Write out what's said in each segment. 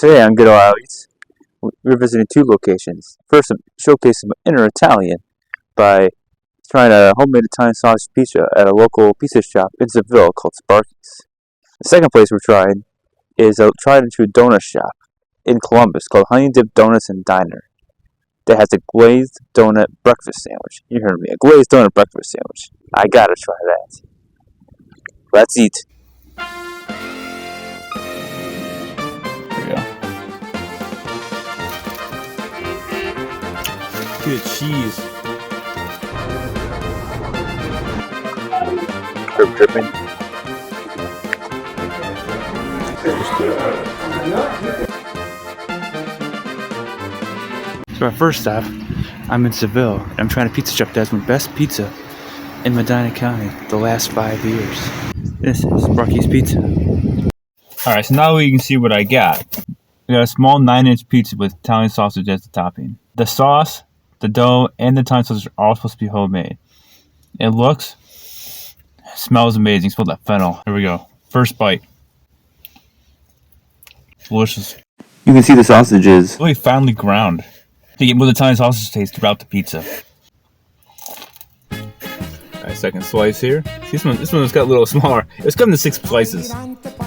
Today on Good Old Alleys, we're visiting two locations. First, I'm showcasing my inner Italian by trying a homemade Italian sausage pizza at a local pizza shop in Seville called Sparky's. The second place we're trying is a tried-and-true donut shop in Columbus called Honey Dip Donuts and Diner that has a glazed donut breakfast sandwich. You heard me, a glazed donut breakfast sandwich. I gotta try that. Let's eat. Good cheese. Dripping. So our first stop, I'm in Seville. And I'm trying a pizza shop that has my best pizza in Medina County the last 5 years. This is Sparky's Pizza. Alright, so now you can see what I got. We got a small 9-inch pizza with Italian sausage as the topping. The sauce, the dough, and the Italian sausage are all supposed to be homemade. It smells amazing. It smells like fennel. Here we go. First bite. Delicious. You can see the sausages. Really finely ground. To get more Italian sausage taste throughout the pizza. Alright, second slice here. See, this one's got a little smaller. It's cut into 6 slices.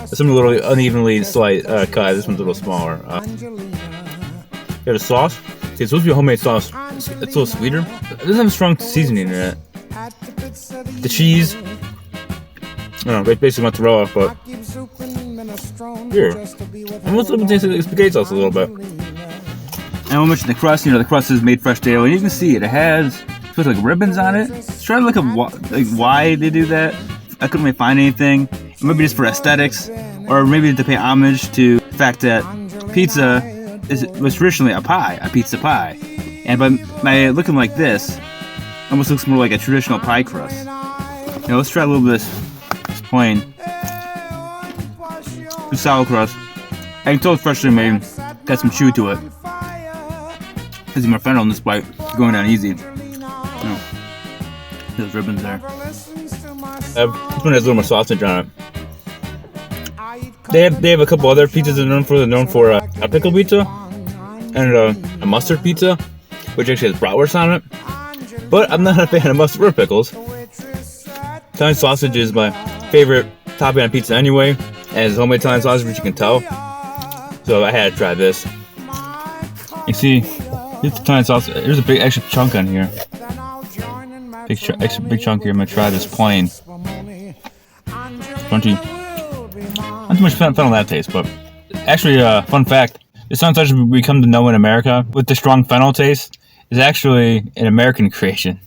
Some a little unevenly cut. This one's a little smaller. Got a sauce. See, it's supposed to be a homemade sauce. It's a little sweeter. It doesn't have a strong seasoning in it. The cheese. I don't know, basically mozzarella, but here. Almost tastes like spaghetti sauce a little bit. And I will mention the crust. The crust is made fresh daily. You can see it. It has like ribbons on it. Let's try to look at why they do that. I couldn't really find anything. Maybe just for aesthetics, or maybe to pay homage to the fact that pizza was traditionally a pizza pie. And by looking like this, it almost looks more like a traditional pie crust. Let's try a little bit of this plain. It's solid crust. I can tell it's freshly made. Got some chew to it. There's more fennel in this bite. It's going down easy. There's ribbons there. This one has a little more sausage on it. They have a couple other pizzas they're known for. They're known for a pickle pizza and a mustard pizza, which actually has bratwurst on it. But I'm not a fan of mustard or pickles. Italian sausage is my favorite topping on pizza anyway, and it's homemade Italian sausage, which you can tell. So I had to try this. You see, here's the Italian sausage. There's a big extra chunk on here. Extra big chunk here. I'm gonna try this plain. Crunchy. Not too much fennel that taste, but actually, fun fact: this sausage we come to know in America with the strong fennel taste is actually an American creation.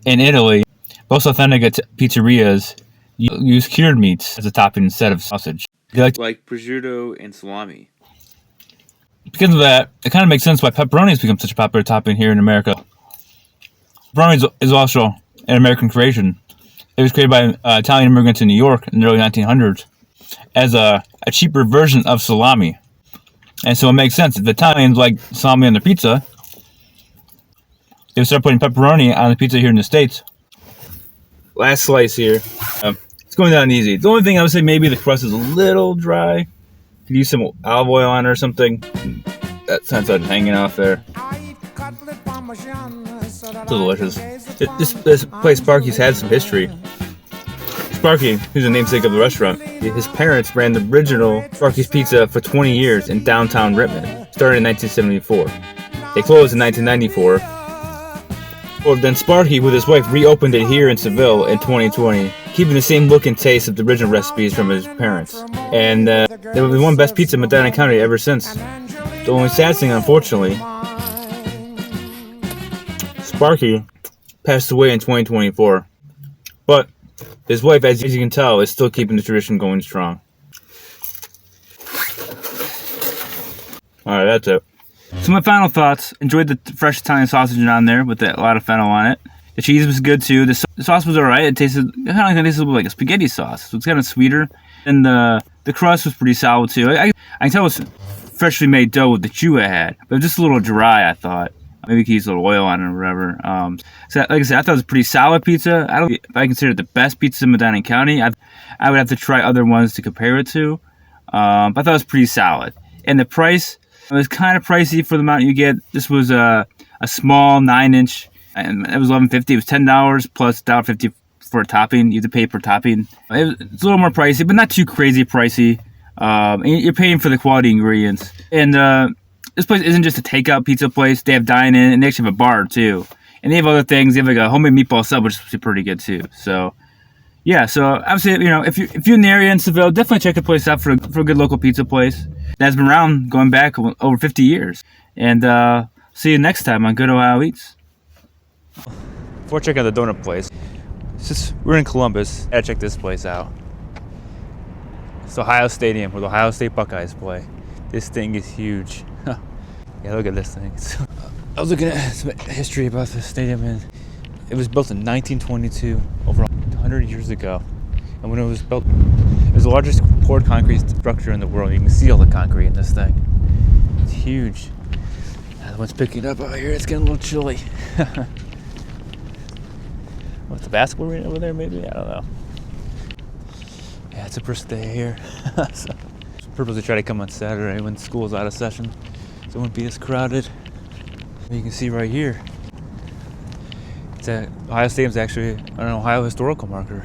In Italy, most authentic pizzerias use cured meats as a topping instead of sausage. They like prosciutto and salami. Because of that, it kind of makes sense why pepperoni has become such a popular topping here in America. Pepperoni is also an American creation. It was created by Italian immigrants in New York in the early 1900s as a cheaper version of salami. And so it makes sense. If the Italians like salami on their pizza, they would start putting pepperoni on the pizza here in the States. Last slice here. It's going down easy. The only thing I would say, maybe the crust is a little dry. Could use some olive oil on it or something. That sausage hanging off there. So delicious. This place, Sparky's, had some history. Sparky, who's the namesake of the restaurant, his parents ran the original Sparky's Pizza for 20 years in downtown Richmond, started in 1974. They closed in 1994. Well, then Sparky, with his wife, reopened it here in Seville in 2020, keeping the same look and taste of the original recipes from his parents. And they were the one best pizza in Medina County ever since. The only sad thing, unfortunately, Sparky passed away in 2024. But his wife, as you can tell, is still keeping the tradition going strong. Alright, that's it. So my final thoughts: enjoyed the fresh Italian sausage on there with a lot of fennel on it. The cheese was good too. The sauce was alright. It tasted kind of like a spaghetti sauce, so it's kind of sweeter. And the crust was pretty solid too. I can tell it was freshly made dough with the chew it had, but just a little dry, I thought. Maybe you could use a little oil on it or whatever. So like I said, I thought it was a pretty solid pizza. If I consider it the best pizza in Medina County, I would have to try other ones to compare it to. But I thought it was pretty solid. And the price, it was kind of pricey for the amount you get. This was a small 9-inch, and it was $11.50. It was $10 plus $1.50 for a topping. You have to pay per topping. It's a little more pricey, but not too crazy pricey. And you're paying for the quality ingredients. And this place isn't just a takeout pizza place. They have dine-in, and they actually have a bar too. And they have other things. They have like a homemade meatball sub, which is pretty good too. So, yeah. So obviously, if you're in the area in Seville, definitely check the place out for a good local pizza place that's been around going back over 50 years. And see you next time on Good Ohio Eats. Before checking out the donut place, we're in Columbus. Gotta check this place out. It's Ohio Stadium where the Ohio State Buckeyes play. This thing is huge. Yeah, look at this thing. I was looking at some history about this stadium, and it was built in 1922, over 100 years ago. And when it was built, it was the largest poured concrete structure in the world. You can see all the concrete in this thing. It's huge. The one's picking up out here. It's getting a little chilly. What's the basketball arena over there? Maybe, I don't know. Yeah, it's a brisk day here. So, purposely try to come on Saturday when school's out of session, so it won't be as crowded. You can see right here, Ohio Stadium's actually an Ohio historical marker.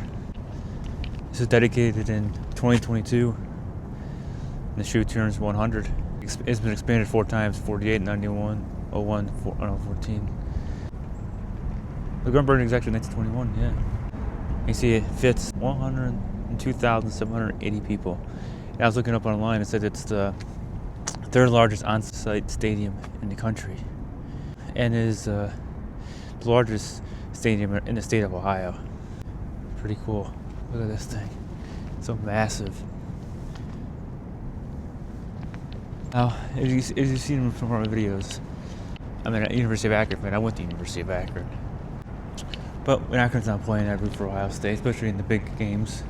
This is dedicated in 2022, and the shoe turns 100. It's been expanded 4 times: 48, 91, 01, 14. The ground burning is actually 1921. Yeah, you see it fits 102,780 people. And I was looking up online. It said it's the 3rd largest on-site stadium in the country, and is the largest stadium in the state of Ohio. Pretty cool. Look at this thing. It's so massive. Now, as you've seen from our videos, I'm at University of Akron, but I went to University of Akron. But when Akron's not playing, I root for Ohio State, especially in the big games.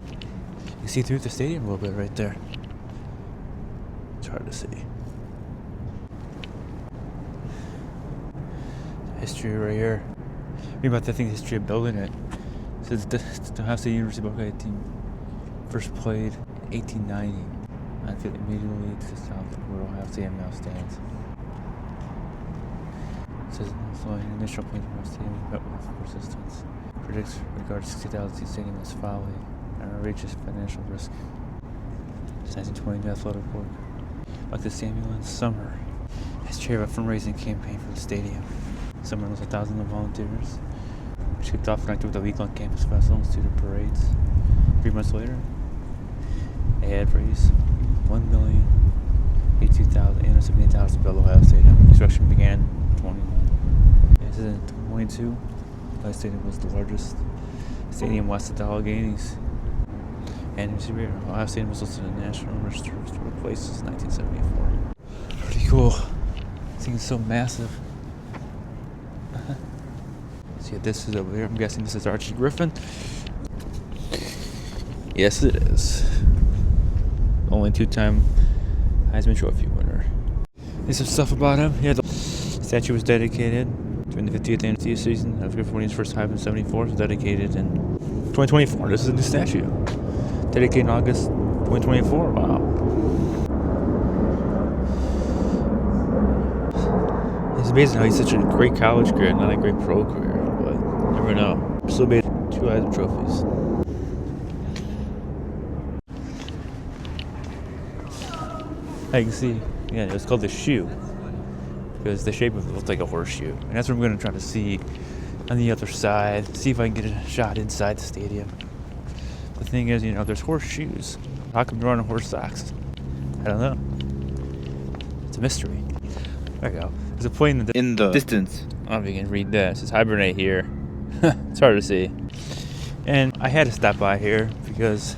You can see through the stadium a little bit right there. It's hard to see. History right here. Read about the history of building it. It says the Ohio State University Buckeye team first played in 1890. I feel immediately to the south of where Ohio State now stands. It says initial plane from Ohio State met with resistance. Critics regard 60,000 seat stadium as folly and outrageous financial risk. It's 1920 athletic work. Like the Samuel and Summer has chaired a fundraising campaign for the stadium. Summer was 1,000 volunteers, which kicked off connected with a week-long campus festival and student parades. 3 months later, they had raised $1,082,878 to build Ohio Stadium. Construction began in 21. This is in 22. Ohio Stadium was the largest stadium west of the Alleghenies. And Ohio Stadium was listed in the National Register of Historic Places in 1974. Pretty cool. This thing is so massive. See what this is over here. I'm guessing this is Archie Griffin. Yes, it is. Only 2-time Heisman Trophy winner. There's some stuff about him. Yeah, the statue was dedicated during the 50th anniversary season of California's first Heisman in 74. It was dedicated in 2024. This is a new statue. Dedicated in August 2024. Wow. It's amazing how he's such a great college career, not a great pro career. But you never know. Still made 2 Heisman trophies. You can see, yeah, it's called the shoe because the shape of it looks like a horseshoe, and that's what I'm going to try to see on the other side. See if I can get a shot inside the stadium. The thing is, there's horseshoes. How come there aren't horse socks? I don't know. It's a mystery. There you go. There's a plane in the distance. I don't know if you can read that. It says hibernate here. It's hard to see. And I had to stop by here because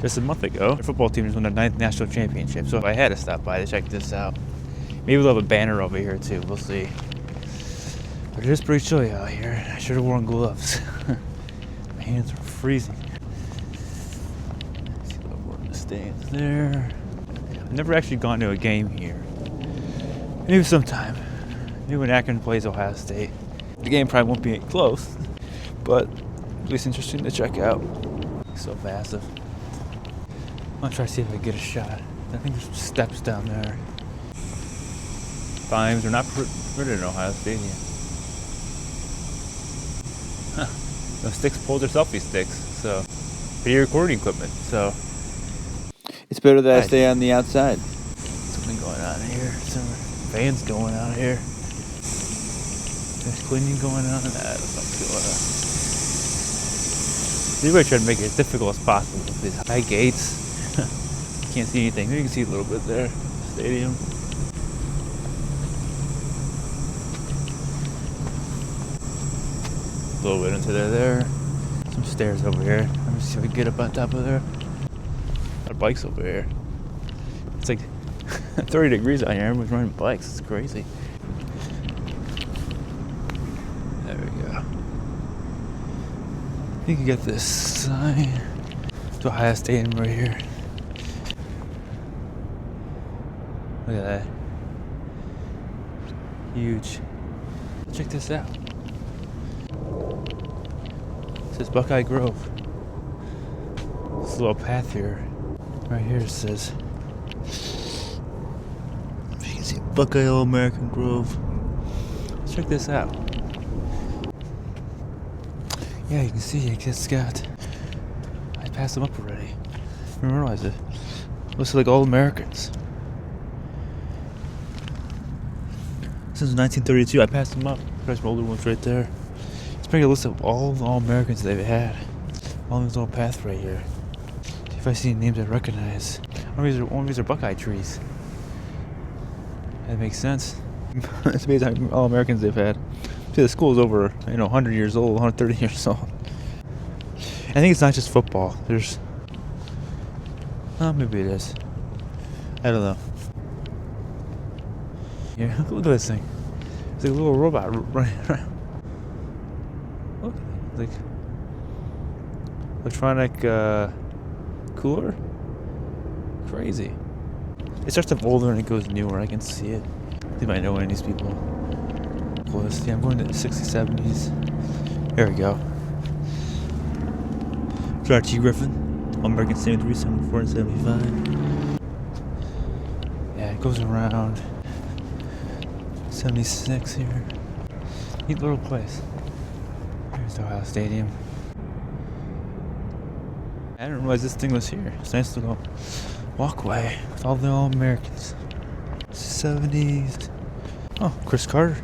just a month ago, the football team just won their 9th national championship. So I had to stop by to check this out. Maybe we'll have a banner over here too. We'll see. But it is pretty chilly out here. I should have worn gloves. My hands are freezing. Let's see what I've worn the stands there. I've never actually gone to a game here. Maybe sometime. Maybe when Akron plays Ohio State. The game probably won't be close, but at least interesting to check out. So massive. I'll try to see if I can get a shot. I think there's some steps down there. Vines are not permitted in Ohio Stadium. Huh. Those sticks poles are selfie sticks, so video recording equipment. So It's better that I stay on the outside. Something going on here. Some fans going on here. There's cleaning going on. Something's going on. They're really trying to make it as difficult as possible with these high gates. You can't see anything. You can see a little bit there. Stadium. A little bit into there. Some stairs over here. Let me see if I can get up on top of there. A lot of bikes over here. It's like 30 degrees out here. Everyone's riding bikes. It's crazy. There we go. I think you get this sign to Ohio Stadium right here. Look at that. Huge. Check this out. It says Buckeye Grove. This little path here. Right here it says. If you can see Buckeye All-American Grove. Check this out. Yeah, you can see it's got. I passed them up already. I didn't realize it. Looks like All-Americans. Since 1932, I passed them up. There's some older ones right there. It's pretty a list of all the All-Americans they've had. All this little path right here. See if I see any names I recognize. One of these are Buckeye trees. That makes sense. It's amazing how many All-Americans they've had. See, the school is over, 100 years old, 130 years old. I think it's not just football. There's... maybe it is. I don't know. Yeah, look at this thing. It's like a little robot running around. Look, like electronic cooler. Crazy. It starts up older and it goes newer. I can see it. You might know any of these people. Close. Yeah, I'm going to the 60s, 70s. There we go. George T. Griffin, All-American 73, 74, and 75. Yeah, it goes around. 76 here. Neat little place. Here's the Ohio Stadium. I didn't realize this thing was here. It's a nice little walkway with all the All-Americans. 70s. Oh, Chris Carter.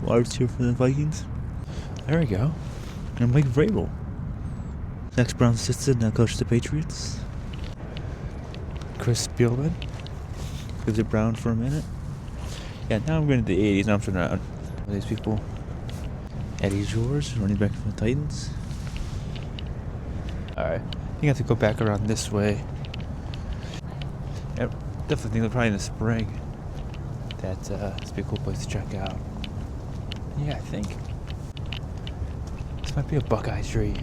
Large here for the Vikings. There we go. And Mike Vrabel. Ex-Brown assistant, now coach the Patriots. Chris Spielman. Gives it Brown for a minute. Yeah, now I'm going to the 80s. Now I'm turning around. These people. Eddie George, running back from the Titans. Alright. You have to go back around this way. Yeah, definitely think probably in the spring. This would be a cool place to check out. Yeah, I think. This might be a Buckeye tree.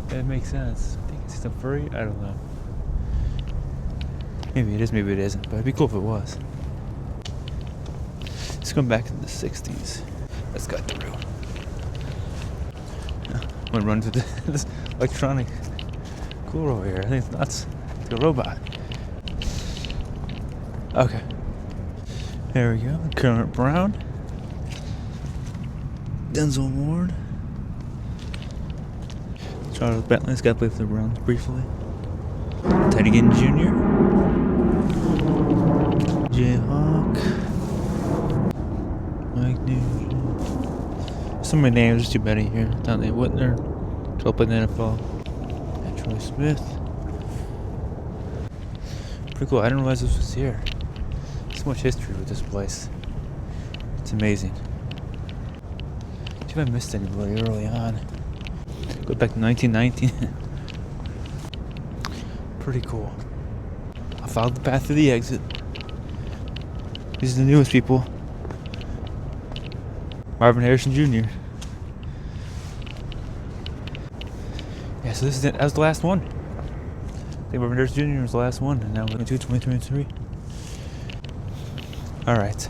That makes sense. I think it's just a furry. I don't know. Maybe it is, maybe it isn't. But it'd be cool if it was. Let's come back to the 60s. Let's cut through. I'm gonna run to this electronic cooler over here. I think it's nuts. It's a robot. Okay. There we go. Kermit Brown. Denzel Ward. Charles Bentley's got to play for the Browns briefly. Teddy Ginn Jr. Jayhawk. Mike Nugent. So many names, there's too many here. Dante Whitner. 12 played in the NFL. And Troy Smith. Pretty cool. I didn't realize this was here. So much history with this place. It's amazing. See if I missed anybody early on. Go back to 1919. Pretty cool. I followed the path to the exit. These are the newest people. Marvin Harrison Jr. Yeah, so this is it. That was the last one. I think Marvin Harrison Jr. was the last one, and now we're going to 2023. Alright.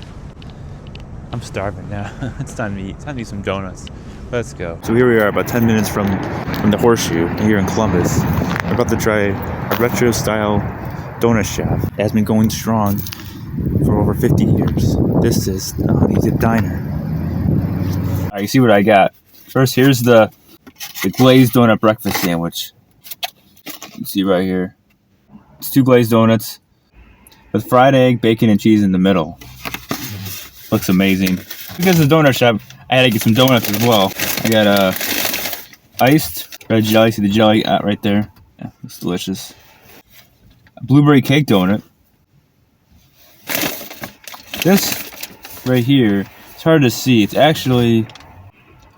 I'm starving now. It's time to eat. It's time to eat some donuts. Let's go. So here we are, about 10 minutes from the Horseshoe here in Columbus. I'm about to try a retro style donut shop. It has been going strong for over 50 years. This is the Honey Dip Diner. Alright, you see what I got. First, here's the glazed donut breakfast sandwich. You can see right here. It's 2 glazed donuts with fried egg, bacon, and cheese in the middle. Looks amazing. Because it's a donut shop, I had to get some donuts as well. I got iced red jelly. See the jelly right there? Yeah, it's delicious. A blueberry cake donut. This right here, it's hard to see. It's actually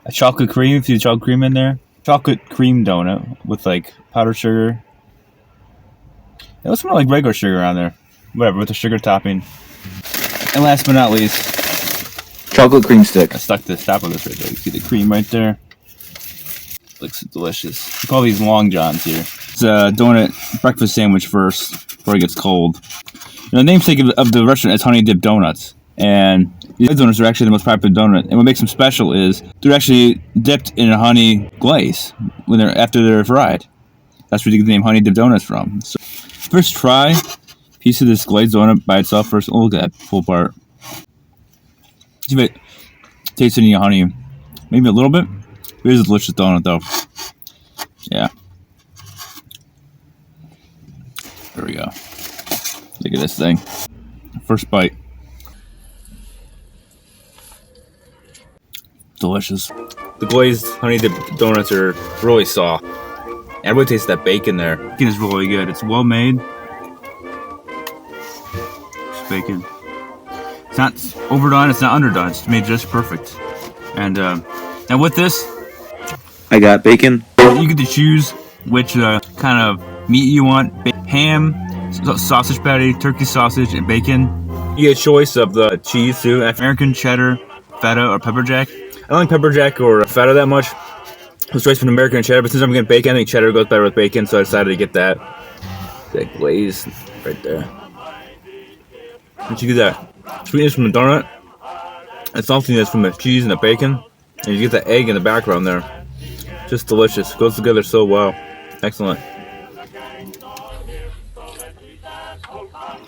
a chocolate cream. See the chocolate cream in there? Chocolate cream donut with like powdered sugar. It looks more like regular sugar on there. Whatever, with the sugar topping. And last but not least, chocolate cream stick. I stuck the top of this right there. You see the cream right there? Looks delicious. We call these long johns here. It's a donut breakfast sandwich first before it gets cold. The namesake of the restaurant is Honey Dip Donuts. And these donuts are actually the most popular donut. And what makes them special is they're actually dipped in a honey glaze after they're fried. That's where you get the name Honey Dip Donuts from. So first try a piece of this glazed donut by itself first. Oh, look at that full part. See if it tastes any honey. Maybe a little bit. It is a delicious donut though. Yeah. There we go. Look at this thing. First bite. Delicious. The glazed honey dip donuts are really soft. And I really taste that bacon there. Bacon is really good. It's well made. It's bacon. It's not overdone, it's not underdone. It's made just perfect. And now with this, I got bacon. you get to choose which kind of meat you want. Ham, sausage patty, turkey sausage, and bacon. You get a choice of the cheese too. American cheddar, feta, or pepper jack. I don't like pepper jack or feta that much. I was choice between American and cheddar, but since I'm getting bacon, I think cheddar goes better with bacon, so I decided to get that. That glaze right there. Once you get that sweetness from the donut, and saltiness from the cheese and the bacon, and you get the egg in the background there. Just delicious. Goes together so well. Excellent.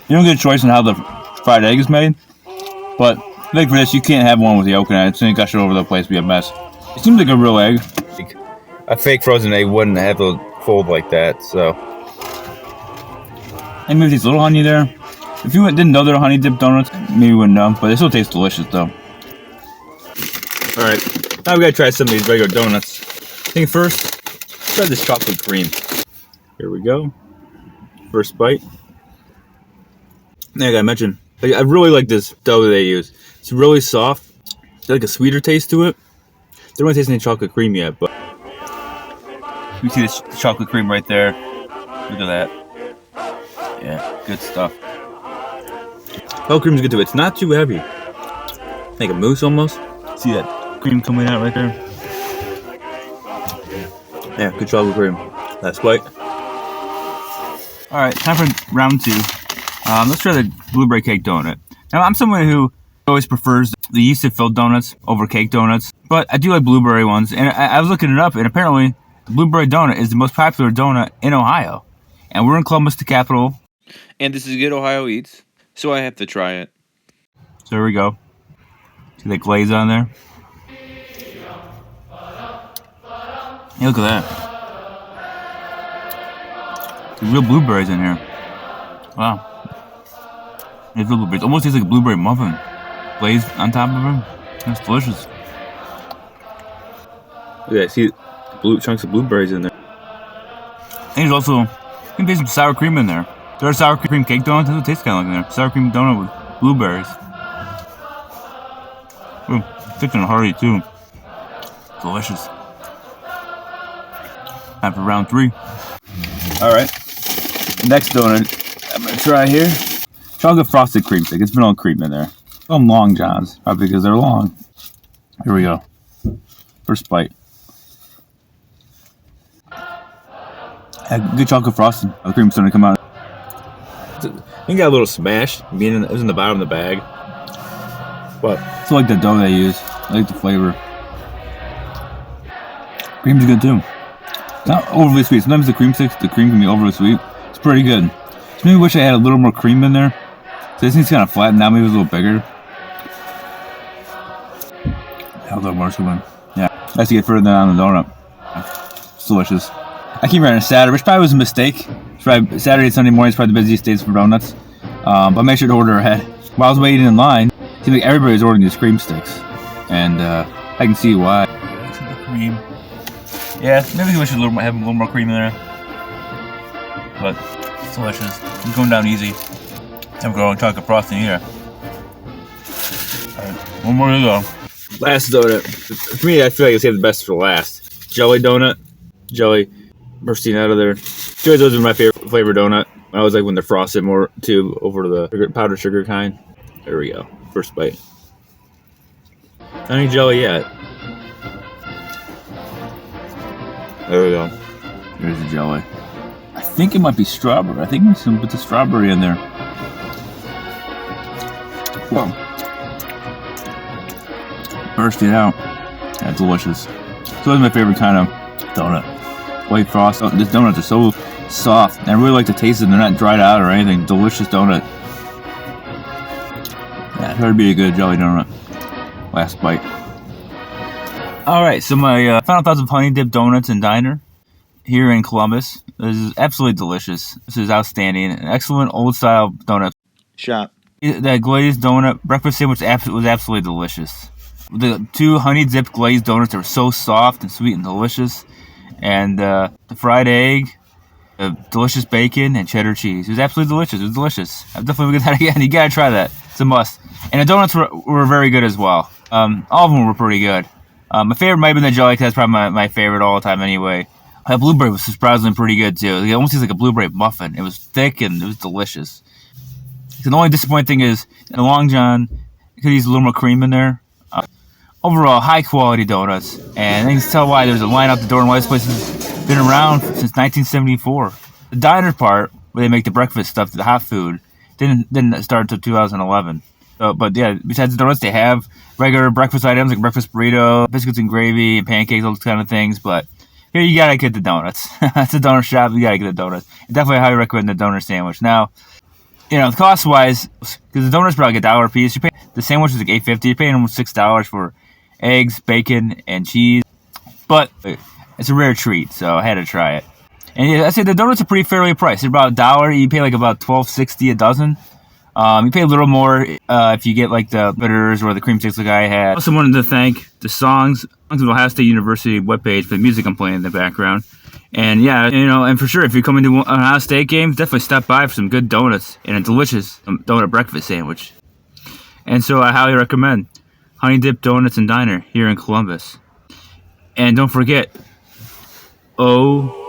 You don't get a choice on how the fried egg is made, but I think for this, you can't have one with the yolk in it. It's going to gush it over the place, be a mess. It seems like a real egg. A fake frozen egg wouldn't have to fold like that, so. And maybe there's a little honey there. If you didn't know they're honey dip donuts, maybe you wouldn't know, but they still taste delicious though. Alright, now we gotta try some of these regular donuts. I think first, try this chocolate cream. Here we go. First bite. Yeah, I gotta mention, I really like this dough that they use. It's really soft. It's like a sweeter taste to it. Don't really taste any chocolate cream yet, but you see this chocolate cream right there. Look at that. Yeah, good stuff. Chocolate cream's good too. It's not too heavy. Like a mousse almost. See that cream coming out right there? Yeah, good chocolate cream. Last bite. Alright, time for round 2. Let's try the blueberry cake donut. Now, I'm someone who always prefers the yeast-filled donuts over cake donuts, but I do like blueberry ones. And I was looking it up, and apparently, the blueberry donut is the most popular donut in Ohio. And we're in Columbus, the capital. And this is Good Ohio Eats, so I have to try it. So here we go. See that glaze on there? Hey, look at that. There's real blueberries in here. Wow. There's real blueberries. Almost tastes like a blueberry muffin. Glazed on top of them. That's delicious. Look at that. See blue chunks of blueberries in there. And there's also, you can taste some sour cream in there. There are sour cream cake donuts. That's what it tastes kind of like in there. Sour cream donut with blueberries. Ooh, thick and hearty too. Delicious. Time for round 3. Alright. Next donut I'm gonna try here. Chocolate frosted cream stick. It's vanilla cream in there. Some long johns, probably because they're long. Here we go. First bite. Good chocolate frosting. The cream's starting to come out. It got a little smash. It was in the bottom of the bag. But I like the dough they use. I like the flavor. Cream's good too. Not overly sweet. Sometimes the cream can be overly sweet. It's pretty good. So maybe wish I had a little more cream in there. So this thing's kind of flat now. Maybe it was a little bigger. A little more sweet. Yeah, I have to get further down on the donut. It's delicious. I came here on a Saturday, which probably was a mistake. Saturday and Sunday morning is probably the busiest days for donuts. But I made sure to order ahead. While I was waiting in line, it seemed like everybody was ordering these cream sticks. And I can see why. The cream. Yeah, maybe we should have a little more cream in there. But it's delicious. It's going down easy. I'm going chocolate frosting here. Alright, one more to go. Last donut. For me, I feel like I saved the best for last. Jelly donut. Jelly bursting out of there. Those are my favorite flavor donut. I always like when they're frosted more too, over the powdered sugar kind. There we go. First bite. Not any jelly yet. There we go. There's the jelly. I think it might be strawberry. I think there's some bits of strawberry in there. Whoa. Bursting out. That's delicious. So that's my favorite kind of donut. White frost. Oh, these donuts are so soft. And I really like the taste of them. They're not dried out or anything. Delicious donut. Yeah, it's hard to be a good jelly donut. Last bite. Alright, so my final thoughts of Honey Dip Donuts and Diner here in Columbus. This is absolutely delicious. This is outstanding. An excellent old style donut shop. That glazed donut breakfast sandwich was absolutely delicious. The 2 honey dip glazed donuts are so soft and sweet and delicious. And the fried egg, delicious bacon, and cheddar cheese. It was absolutely delicious. It was delicious. I'm definitely going to get that again. You got to try that. It's a must. And the donuts were very good as well. All of them were pretty good. My favorite might have been the jelly, because that's probably my favorite all the time anyway. That blueberry was surprisingly pretty good too. It almost tastes like a blueberry muffin. It was thick and it was delicious. So the only disappointing thing is, in the Long John, you could use a little more cream in there. Overall, high quality donuts. And you can tell why there's a line out the door, and why this place has been around since 1974. The diner part, where they make the breakfast stuff, the hot food, didn't start until 2011. But yeah, besides the donuts, they have regular breakfast items like breakfast burrito, biscuits and gravy, and pancakes, those kind of things. But here you gotta get the donuts. That's a donut shop. You gotta get the donuts. I definitely highly recommend the donut sandwich. Now, cost wise, because the donuts probably like $1 a piece. You pay the sandwich is like $8.50. You're paying almost $6 for eggs, bacon, and cheese. But it's a rare treat, so I had to try it. And yeah, I say the donuts are pretty fairly priced. They're about $1. You pay like about $12.60 a dozen. You pay a little more if you get like the bitters or the cream sticks like I had. I also wanted to thank the Songs of Ohio State University webpage for the music I'm playing in the background. And yeah, and for sure, if you're coming to an Ohio State game, definitely stop by for some good donuts and a delicious donut breakfast sandwich. And so I highly recommend Honey Dip Donuts and Diner here in Columbus. And don't forget, OHIO.